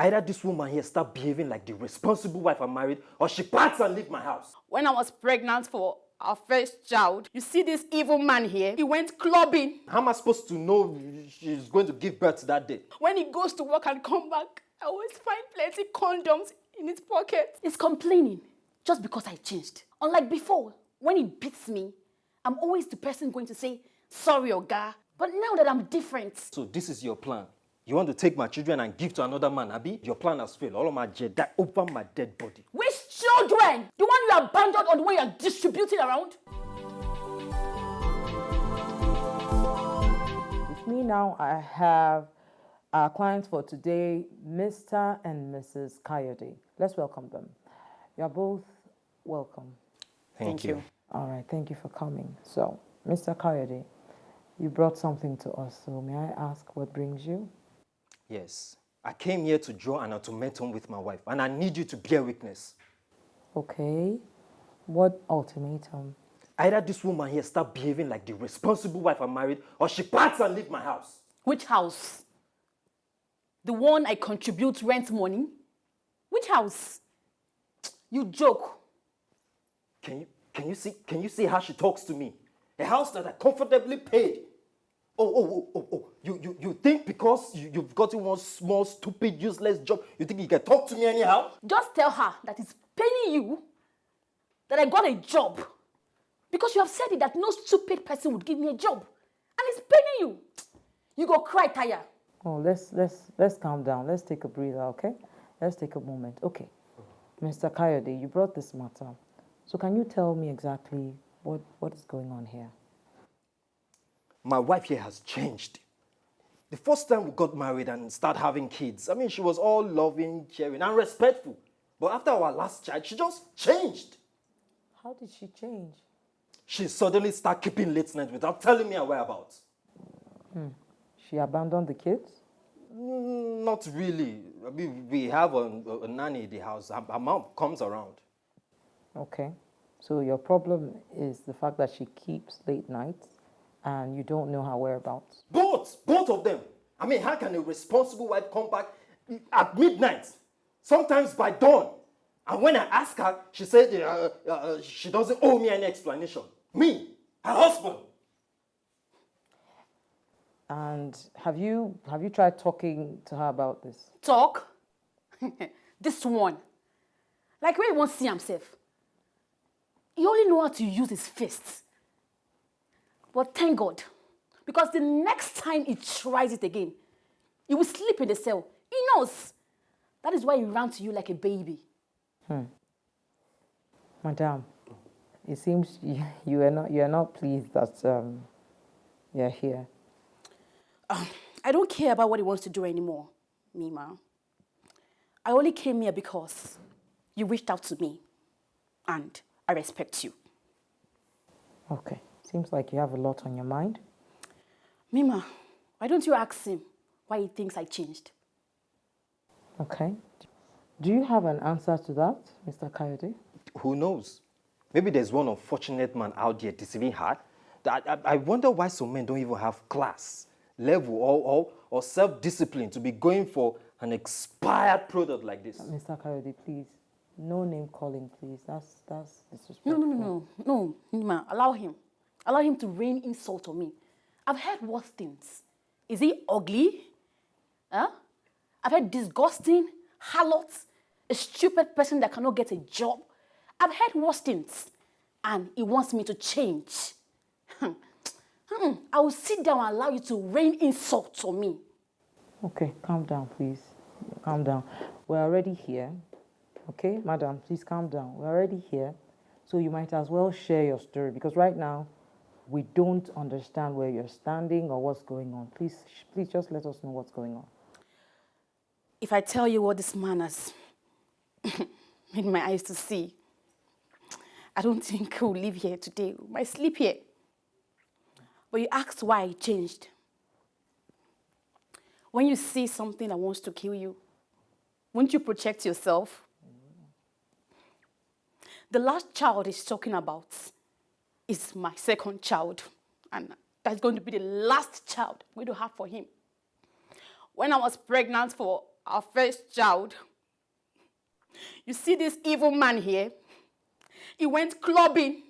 Either this woman here start behaving like the responsible wife I married, or she packs and leave my house. When I was pregnant for our first child, you see this evil man here, he went clubbing. How am I supposed to know she's going to give birth that day? When he goes to work and come back, I always find plenty condoms in his pocket. He's complaining just because I changed. Unlike before, when he beats me, I'm always the person going to say, sorry, Oga. But now that I'm different. So this is your plan. You want to take my children and give to another man, Abi? Your plan has failed. All of my jet die over my dead body. Which children? The one you abandoned or the one you're distributing around? With me now, I have our clients for today, Mr. and Mrs. Kayode. Let's welcome them. You're both welcome. Thank you. All right, thank you for coming. So, Mr. Kayode, you brought something to us, so may I ask what brings you? Yes. I came here to draw an ultimatum with my wife, and I need you to bear witness. Okay. What ultimatum? Either this woman here start behaving like the responsible wife I married, or she packs and leave my house. Which house? The one I contribute rent money? Which house? You joke. Can you see how she talks to me? A house that I comfortably paid. You think because you've gotten one small, stupid, useless job, you think you can talk to me anyhow? Just tell her that it's paining you that I got a job. Because you have said it that no stupid person would give me a job. And it's paining you. You go cry, Taya. Oh, let's calm down. Let's take a breather, okay? Let's take a moment. Okay. Mr. Kayode, you brought this matter. So can you tell me exactly what is going on here? My wife here has changed. The first time we got married and started having kids, I mean, she was all loving, caring, and respectful. But after our last child, she just changed. How did she change? She suddenly started keeping late nights without telling me her whereabouts. She abandoned the kids? Not really. I mean, we have a nanny in the house. Her mom comes around. Okay. So your problem is the fact that she keeps late nights and you don't know her whereabouts? Both of them. I mean, how can a responsible wife come back at midnight, sometimes by dawn? And when I ask her, she said she doesn't owe me any explanation. Me, her husband. And have you tried talking to her about this? Talk? This one. Like where he won't see himself. He only know how to use his fists. But thank God. Because the next time he tries it again, he will sleep in the cell. He knows. That is why he ran to you like a baby. Madam, it seems you are not pleased that you're here. I don't care about what he wants to do anymore, Mima. I only came here because you reached out to me, and I respect you. Okay. Seems like you have a lot on your mind. Mima, why don't you ask him why he thinks I changed? Okay. Do you have an answer to that, Mr. Kayode? Who knows? Maybe there's one unfortunate man out there deceiving her. I wonder why some men don't even have class, level, or self-discipline to be going for an expired product like this. Mr. Kayode, please. No name calling, please. That's disrespectful. No, Mima, allow him. Allow him to rain insult on me. I've heard worse things. Is he ugly? Huh? I've heard disgusting, harlot, a stupid person that cannot get a job. I've heard worse things. And he wants me to change. I will sit down and allow you to rain insults on me. Okay, calm down, please. Calm down. We're already here. Okay, madam, please calm down. We're already here. So you might as well share your story because right now, we don't understand where you're standing or what's going on. Please just let us know what's going on. If I tell you what this man has made my eyes to see, I don't think he'll live here today. He might sleep here. But you asked why I changed. When you see something that wants to kill you, won't you protect yourself? The last child he's talking about is my second child. And that's going to be the last child I'm going to have for him. When I was pregnant for our first child. You see this evil man here? He went clubbing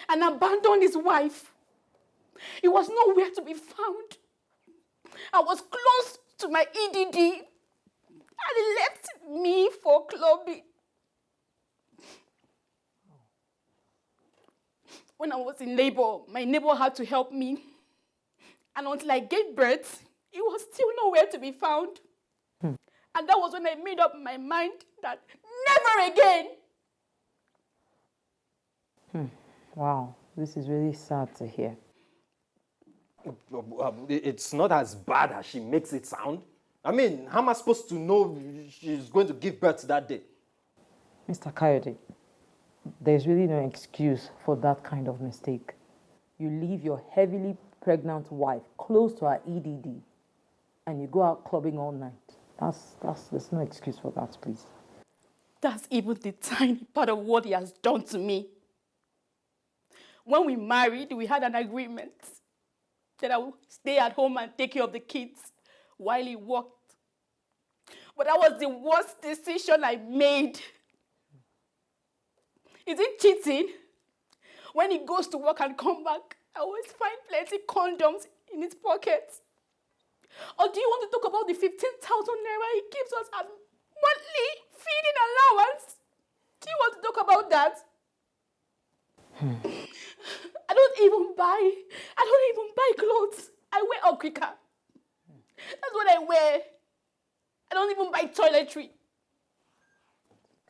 and abandoned his wife. He was nowhere to be found. I was close to my EDD and he left me for clubbing. When I was in labor, my neighbor had to help me. And until I gave birth, he was still nowhere to be found. And that was when I made up my mind that never again. Wow, this is really sad to hear. It's not as bad as she makes it sound. I mean, how am I supposed to know she's going to give birth that day? Mr. Kayode, there's really no excuse for that kind of mistake. You leave your heavily pregnant wife close to her EDD and you go out clubbing all night. There's no excuse for that, please. That's even the tiny part of what he has done to me. When we married, we had an agreement that I would stay at home and take care of the kids while he worked. But that was the worst decision I made. Is it cheating? When he goes to work and come back, I always find plenty condoms in his pockets. Or do you want to talk about the 15,000 naira he gives us as monthly feeding allowance? Do you want to talk about that? I don't even buy clothes. I wear okrika. That's what I wear. I don't even buy toiletry.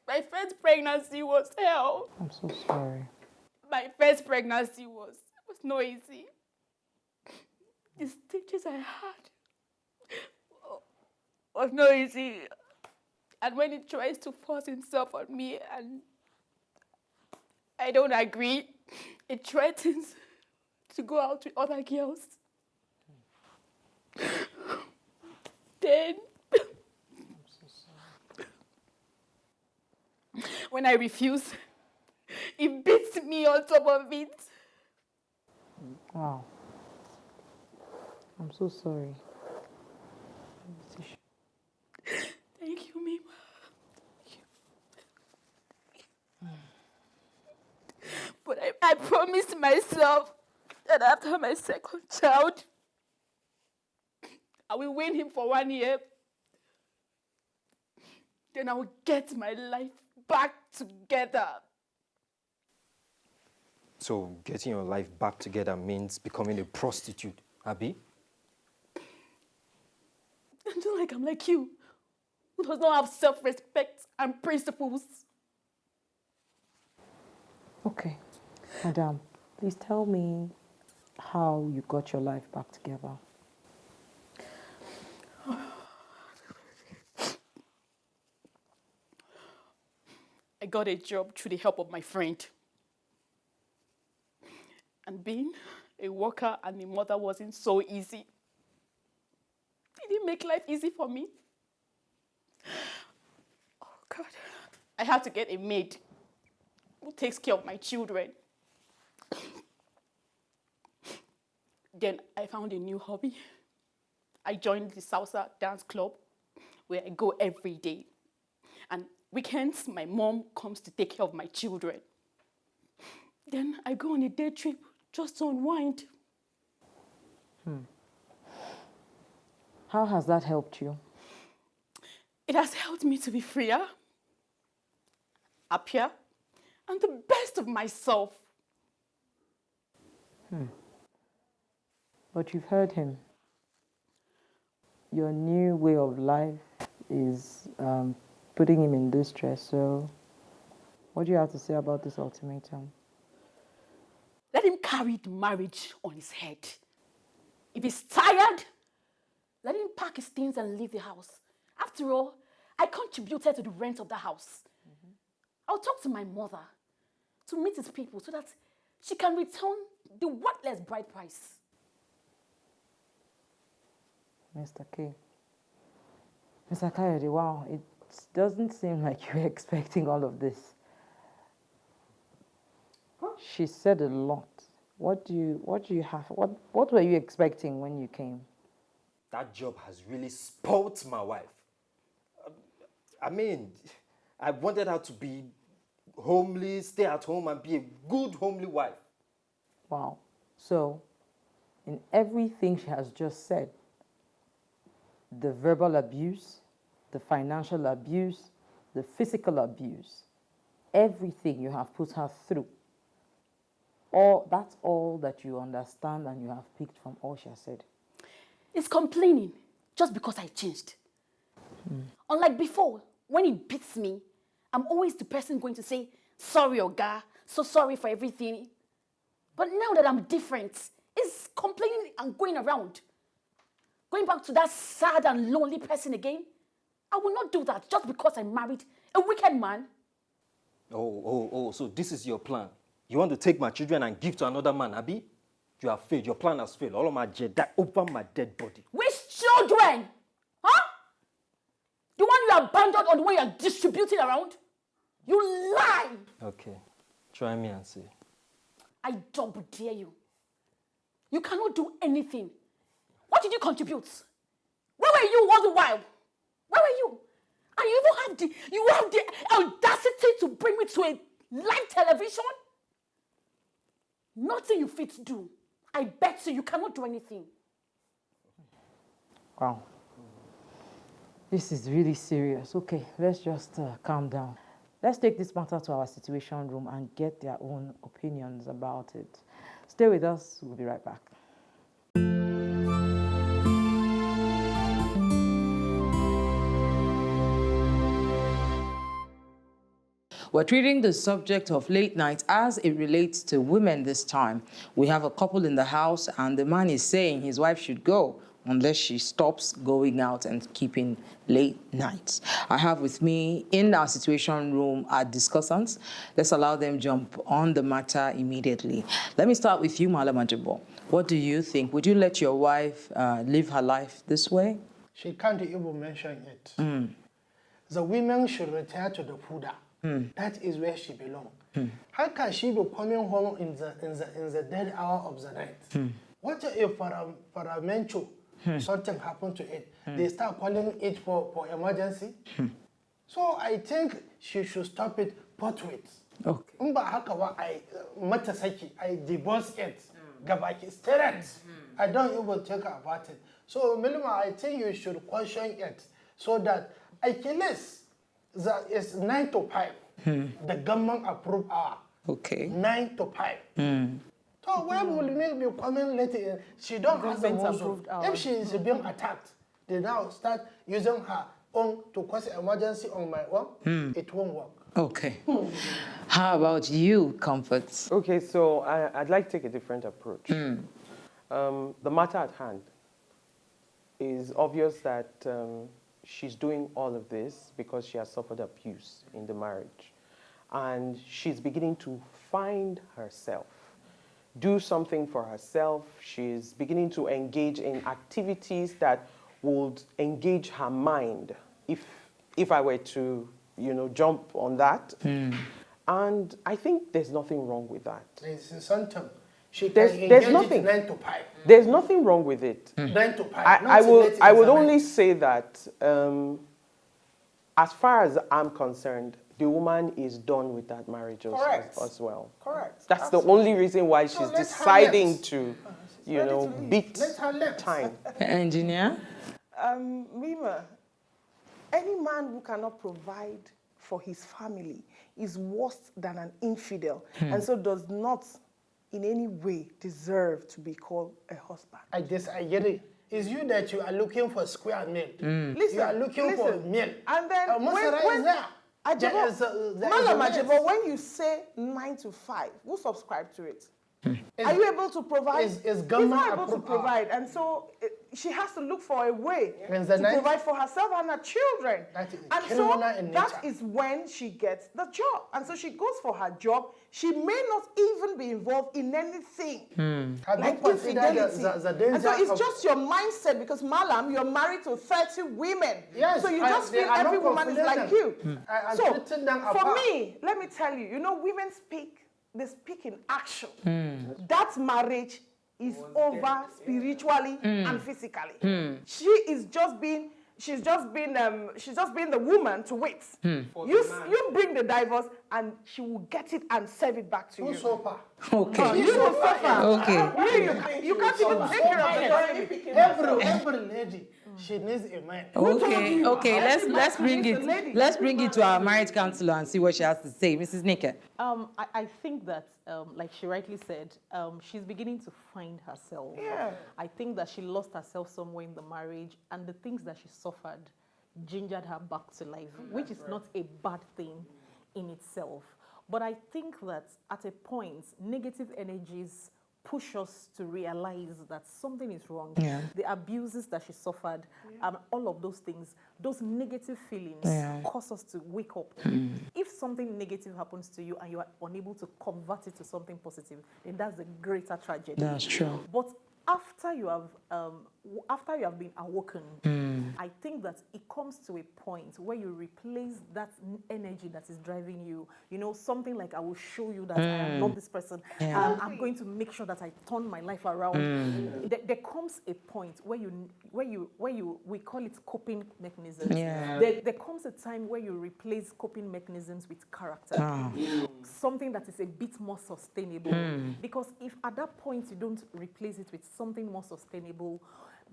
My first pregnancy was hell. I'm so sorry. My first pregnancy was not easy. The stitches I had was not easy. And when he tries to force himself on me and I don't agree, it threatens to go out with other girls. Then, I'm so sorry. when I refuse, he beats me on top of it. Wow. I'm so sorry. Thank you, Mima. But I promised myself that after my second child, I will win him for 1 year. Then I will get my life back together. So getting your life back together means becoming a prostitute, Abby? I don't like I'm like you, who does not have self-respect and principles. Okay. Madam, please tell me how you got your life back together. I got a job through the help of my friend. And being a worker and a mother wasn't so easy. It didn't make life easy for me. Oh, God. I had to get a maid who takes care of my children. Then I found a new hobby. I joined the salsa dance club where I go every day. And weekends, my mom comes to take care of my children. Then I go on a day trip just to unwind. How has that helped you? It has helped me to be freer, happier, and the best of myself. But you've heard him. Your new way of life is putting him in distress. So what do you have to say about this ultimatum? Let him carry the marriage on his head. If he's tired, let him pack his things and leave the house. After all, I contributed to the rent of the house. I'll talk to my mother to meet his people so that she can return the worthless bride price. Mr. K. Mr. Kayode, wow, it doesn't seem like you were expecting all of this. She said a lot. What do you have? What were you expecting when you came? That job has really spoilt my wife. I mean, I wanted her to be homely, stay at home, and be a good homely wife. Wow. So, in everything she has just said, the verbal abuse, the financial abuse, the physical abuse, everything you have put her through, that's all that you understand and you have picked from all she has said. It's complaining just because I changed. Unlike before, when he beats me, I'm always the person going to say, sorry, Oga, so sorry for everything. But now that I'm different, it's complaining and going around. Going back to that sad and lonely person again. I will not do that just because I married a wicked man. So this is your plan. You want to take my children and give to another man, Abi? You have failed. Your plan has failed. All of my jet die over my dead body. Which children? Huh? The one you abandoned or the one you are distributing around? You lie! Okay. Try me and see. I double dare you. You cannot do anything. What did you contribute? Where were you all the while? Where were you? And you even have the audacity to bring me to a live television? Nothing you fit to do. I bet you cannot do anything. Wow. This is really serious. Okay, let's just calm down. Let's take this matter to our situation room and get their own opinions about it. Stay with us. We'll be right back. We're treating the subject of late nights as it relates to women this time. We have a couple in the house and the man is saying his wife should go unless she stops going out and keeping late nights. I have with me in our situation room our discussants. Let's allow them jump on the matter immediately. Let me start with you, Malam Ajibo. What do you think? Would you let your wife live her life this way? She can't even mention it. The women should retire to the Puda. That is where she belongs. How can she be coming home in the dead hour of the night? What if for a mencho, something happened to it? They start calling it for emergency? So I think she should stop it forthwith. Okay. I divorce it. Gabaki straight. I don't even think about it. So minimum, I think you should caution it so that at least that is 9 to 5. The government approved hour. Okay. 9 to 5. So why will make me coming later? She don't have the muscle. If she is being attacked, they now start using her own to cause emergency on my own. It won't work. Okay. How about you, Comfort? Okay, so I'd like to take a different approach. The matter at hand is obvious that she's doing all of this because she has suffered abuse in the marriage. And she's beginning to find herself, do something for herself. She's beginning to engage in activities that would engage her mind, if I were to, jump on that. And I think there's nothing wrong with that. There's something. She can There's nothing. 9 to 5. There's nothing wrong with it. 9 to 5. I would only say that as far as I'm concerned, the woman is done with that marriage as well. Correct. That's the only reason why she's deciding to, beat time. Engineer? Mima, any man who cannot provide for his family is worse than an infidel, and so does not in any way deserve to be called a husband. I disagree. It's you that you are looking for square meal. Listen, you are looking for meal. And then when Ajabo, when you say 9 to 5, who subscribe to it? Are you able to provide? Is government He's not able to provide, and so she has to look for a way to provide for herself and her children. And so that is when she gets the job. And so she goes for her job. She may not even be involved in anything like infidelity. And so it's just your mindset because, Malam, you're married to 30 women. Yes, so you just feel every woman is like you. So for me, let me tell you, women they speak in action. That marriage is over spiritually and physically. She is just being she's just been the woman to wait. You bring the divorce and she will get it and serve it back to you. Okay. You will suffer. Okay. You can't even take care of the family. Every lady, she needs a man. Okay. Okay. Let's bring it to our marriage counselor and see what she has to say, Mrs. Nika. I think that, like she rightly said, she's beginning to find herself. Yeah. I think that she lost herself somewhere in the marriage, and the things that she suffered gingered her back to life, which is not a bad thing in itself. But I think that at a point, negative energies push us to realize that something is wrong. Yeah. The abuses that she suffered, all of those things, those negative feelings cause us to wake up. If something negative happens to you and you are unable to convert it to something positive, then that's the greater tragedy. That's true. But after you have been awoken, I think that it comes to a point where you replace that energy that is driving you. You know, something like, I will show you that I am not this person. I'm going to make sure that I turn my life around. There comes a point where we call it coping mechanisms. Yeah. There comes a time where you replace coping mechanisms with character. Something that is a bit more sustainable. Because if at that point you don't replace it with something more sustainable,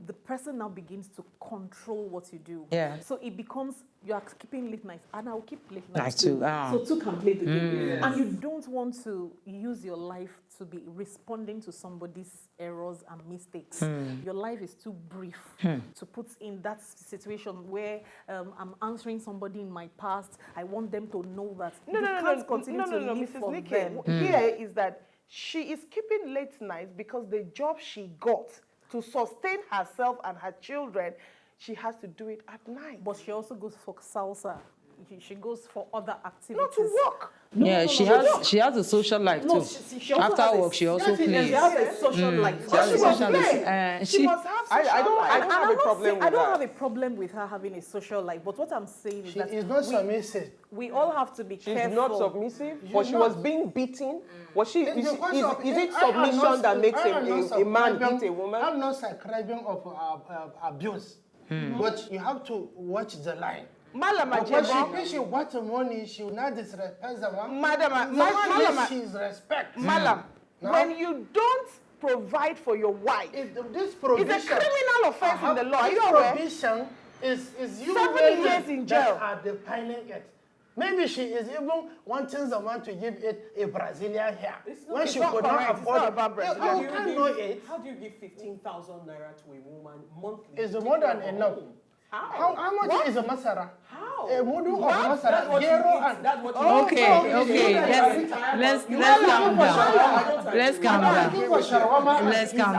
the person now begins to control what you do. Yeah. So it becomes, you are keeping late nights, and I'll keep late nights too. So two can play the game. And you don't want to use your life to be responding to somebody's errors and mistakes. Your life is too brief to put in that situation where I'm answering somebody in my past. I want them to know that you can't continue to live Mrs. for Nikki, them. here is that she is keeping late nights because the job she got to sustain herself and her children, she has to do it at night. But she also goes for salsa. She goes for other activities. Not to work. She has a social life too. She also After work, she also plays. She has a social life. She must have I don't have a problem with that. I don't have a problem with her having a social life, but what I'm saying is She that is not submissive. we all have to be careful. She's not submissive, but she was being beaten. Was she? Is Because it submission that makes a man beat a woman? I'm not subscribing of abuse, but you have to watch the line. When she wants money, she will not disrespect the man. Madam, she's respect. Madam, when you don't provide for your wife, This provision, it's a criminal offense in the law. Are you aware? provision is you 7 years in jail. that are defining it. Maybe she is even wanting someone to give it a Brazilian hair. When she could not afford it. Brazilian. You can't know it. How do you give 15,000 naira to a woman monthly? It's more than enough. How much is a masara? How? A mudu of masara. Gero and That's what you Okay. Let's calm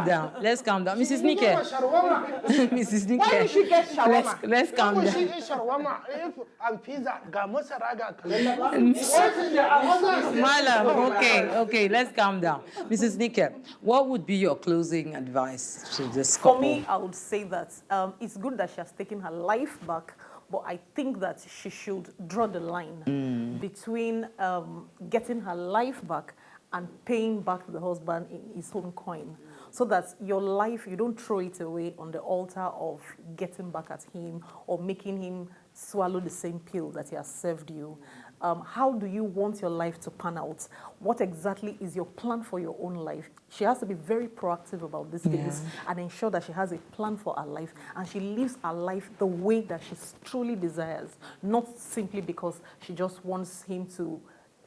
down. Let's calm down. Mrs. Nike. Mrs. Nike. Why did she get shawarma? Let's calm down. She eat shawarma and pizza. Ga masara ga Malam, okay, let's calm down. Mrs. Nike, what would be your closing advice to this couple? For me, I would say that it's good that she has taken her life back, but I think that she should draw the line between getting her life back and paying back the husband in his own coin. So that your life, you don't throw it away on the altar of getting back at him or making him swallow the same pill that he has served you. How do you want your life to pan out? What exactly is your plan for your own life? She has to be very proactive about these things and ensure that she has a plan for her life and she lives her life the way that she truly desires, not simply because she just wants him to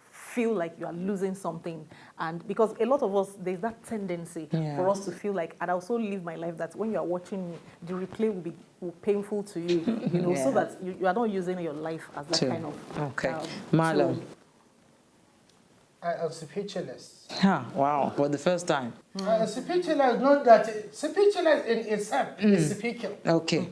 feel like you are losing something. And because a lot of us, there's that tendency for us to feel like, and I also live my life that when you are watching me, the replay will be painful to you, you know, so that you are not using your life as that kind of... Okay. Marlon. I am speechless. Wow, for the first time. Speechless, not that. Speechless in itself is speaking. Okay.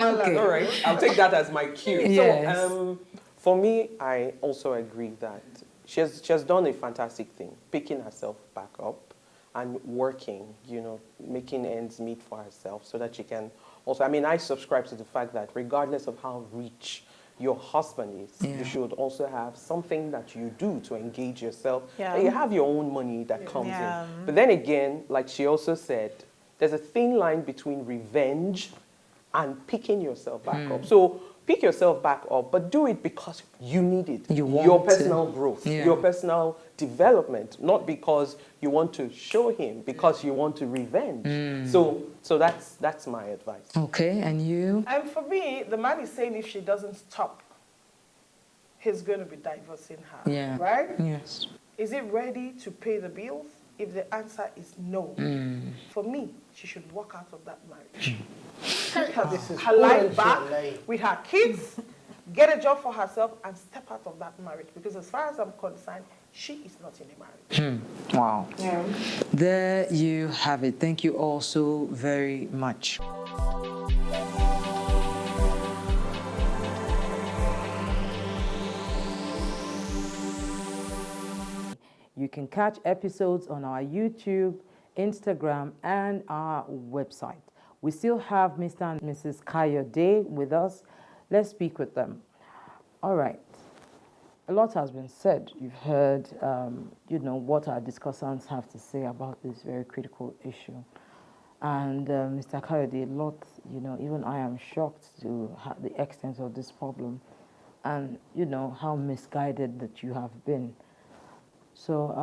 All right, I'll take that as my cue. Yes. So, for me, I also agree that she has done a fantastic thing, picking herself back up and working, you know, making ends meet for herself so that she can also, I mean, I subscribe to the fact that regardless of how rich your husband is, you should also have something that you do to engage yourself. And you have your own money that comes in. But then again, like she also said, there's a thin line between revenge and picking yourself back up. So pick yourself back up, but do it because you need it. You want your to. personal growth, your personal development, not because you want to show him, because you want to revenge. So that's my advice. Okay, and you? And for me, the man is saying if she doesn't stop, he's going to be divorcing her. Yeah. Right? Yes. Is it ready to pay the bills? If the answer is no, for me, she should walk out of that marriage. Take her life back with her kids, get a job for herself, and step out of that marriage. Because as far as I'm concerned, she is not in a marriage. Wow. Yeah. There you have it. Thank you all so very much. You can catch episodes on our YouTube, Instagram, and our website. We still have Mr. and Mrs. Kayode with us. Let's speak with them. All right. A lot has been said. You've heard, what our discussants have to say about this very critical issue. And Mr. Kayode, a lot, even I am shocked to the extent of this problem and, how misguided that you have been. So,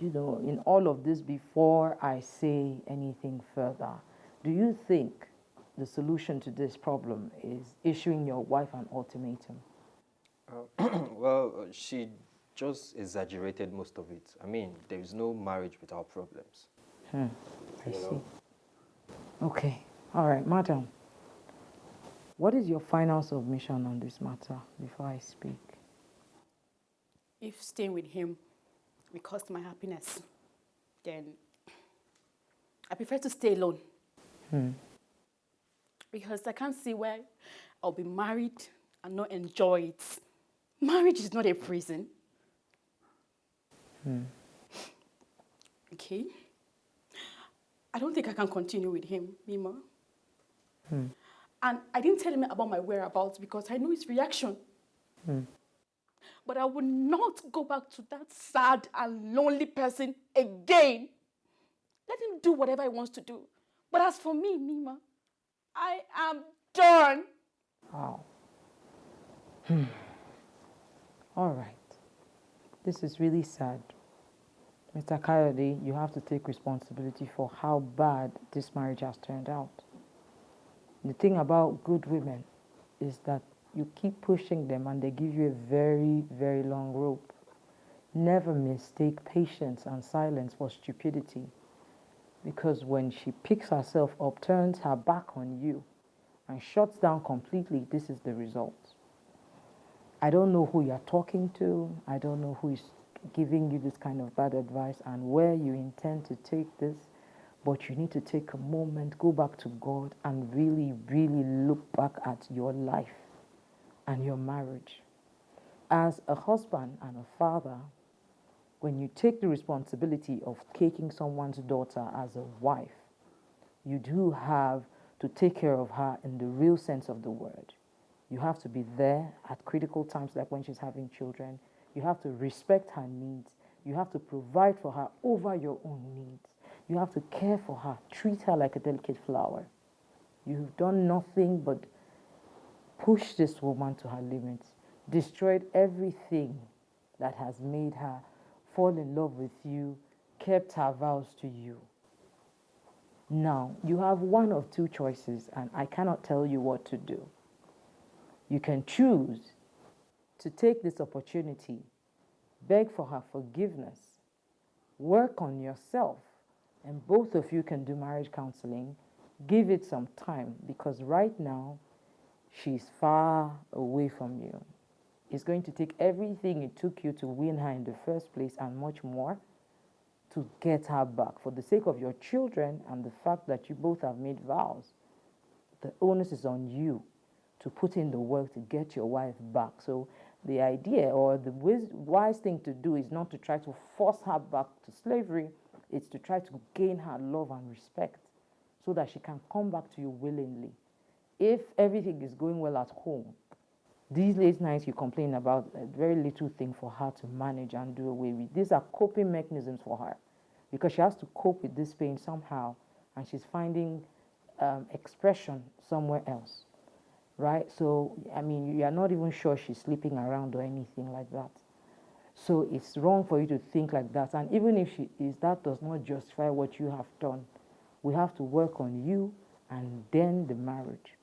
in all of this, before I say anything further, do you think the solution to this problem is issuing your wife an ultimatum? Well, she just exaggerated most of it. I mean, there is no marriage without problems. I see. Okay. All right, madam. What is your final submission on this matter before I speak? If staying with him will cost my happiness, then I prefer to stay alone. Because I can't see where I'll be married and not enjoy it. Marriage is not a prison. Okay? I don't think I can continue with him, Mima. And I didn't tell him about my whereabouts because I know his reaction. But I will not go back to that sad and lonely person again. Let him do whatever he wants to do. But as for me, Mima, I am done. Wow. All right. This is really sad. Mr. Kayode, you have to take responsibility for how bad this marriage has turned out. The thing about good women is that you keep pushing them and they give you a very, very long rope. Never mistake patience and silence for stupidity, because when she picks herself up, turns her back on you, and shuts down completely, this is the result. I don't know who you're talking to. I don't know who is giving you this kind of bad advice and where you intend to take this, but you need to take a moment, go back to God, and really, really look back at your life and your marriage. As a husband and a father, when you take the responsibility of taking someone's daughter as a wife, you do have to take care of her in the real sense of the word. You have to be there at critical times, like when she's having children. You have to respect her needs. You have to provide for her over your own needs. You have to care for her, treat her like a delicate flower. You've done nothing but push this woman to her limits, destroyed everything that has made her fall in love with you, kept her vows to you. Now, you have one of two choices, and I cannot tell you what to do. You can choose to take this opportunity, beg for her forgiveness, work on yourself, and both of you can do marriage counseling. Give it some time, because right now, she's far away from you. It's going to take everything it took you to win her in the first place and much more to get her back. For the sake of your children and the fact that you both have made vows, the onus is on you to put in the work to get your wife back. So the idea or the wise thing to do is not to try to force her back to slavery. It's to try to gain her love and respect so that she can come back to you willingly. If everything is going well at home, these late nights you complain about a very little thing for her to manage and do away with. These are coping mechanisms for her because she has to cope with this pain somehow, and she's finding expression somewhere else, right? So, I mean, you are not even sure she's sleeping around or anything like that. So it's wrong for you to think like that. And even if she is, that does not justify what you have done. We have to work on you and then the marriage.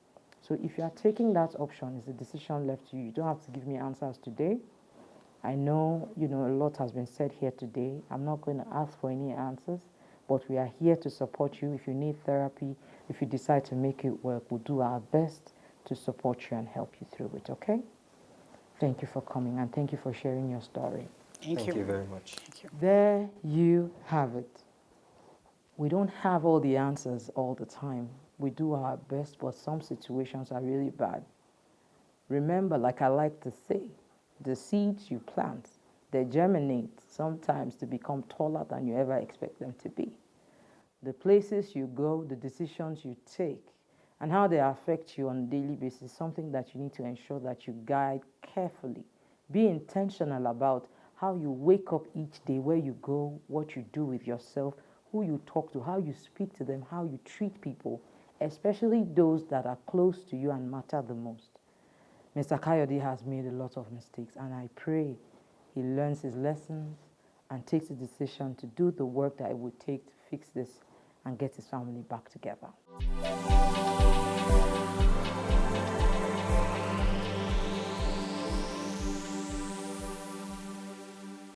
So if you are taking that option, it's a decision left to you. You don't have to give me answers today. I know, a lot has been said here today. I'm not going to ask for any answers, but we are here to support you. If you need therapy, if you decide to make it work, we'll do our best to support you and help you through it, okay? Thank you for coming, and thank you for sharing your story. Thank you very much. Thank you. There you have it. We don't have all the answers all the time. We do our best, but some situations are really bad. Remember, like I like to say, the seeds you plant, they germinate sometimes to become taller than you ever expect them to be. The places you go, the decisions you take, and how they affect you on a daily basis is something that you need to ensure that you guide carefully. Be intentional about how you wake up each day, where you go, what you do with yourself, who you talk to, how you speak to them, how you treat people, especially those that are close to you and matter the most. Mr. Kayode has made a lot of mistakes, and I pray he learns his lessons and takes a decision to do the work that it would take to fix this and get his family back together.